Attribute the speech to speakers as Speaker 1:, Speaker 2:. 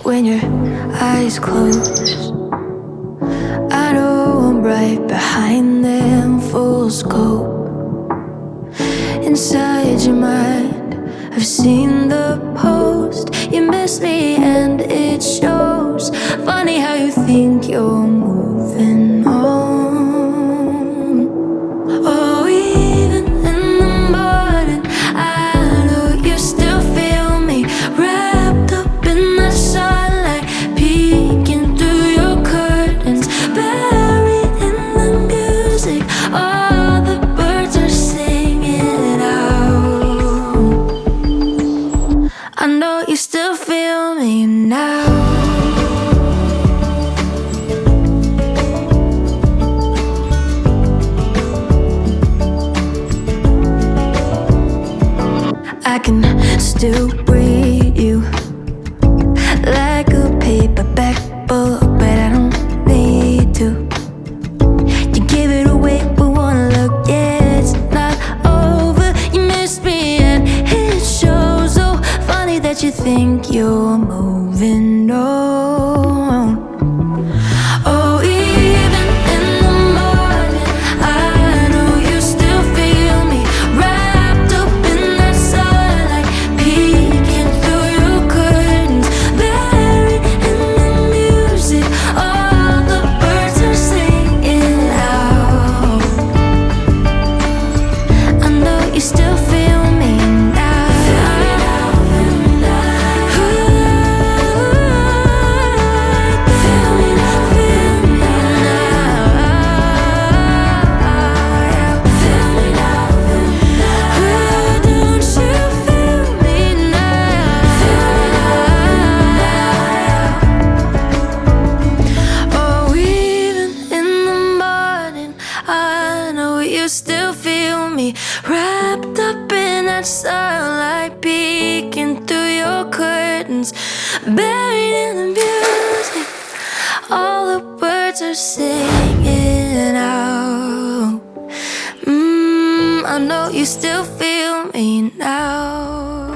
Speaker 1: when your eyes close. I know I'm right behind them, full scope. Inside your mind, I've seen the post. You miss me and it shows. Funny how you think you're moving on. Oh, even in the morning, I know you still feel me, wrapped up in the sunlight, peeking through your curtains, buried in the music. All the birds are singing out. I know you still feel me now. I can still read you like a paperback book, but I don't need to. You give it away with one look, yeah, it's not over. You miss me and it shows. So funny that you think you're moving on. Oh, even in the morning, I know you still feel me, wrapped up in that sunlight, peeking through your curtains, buried in the music. All the birds are singing out. I know you still feel me now. You still feel me, wrapped up in that sunlight, peeking through your curtains, buried in the music. All the birds are singing out. I know you still feel me now.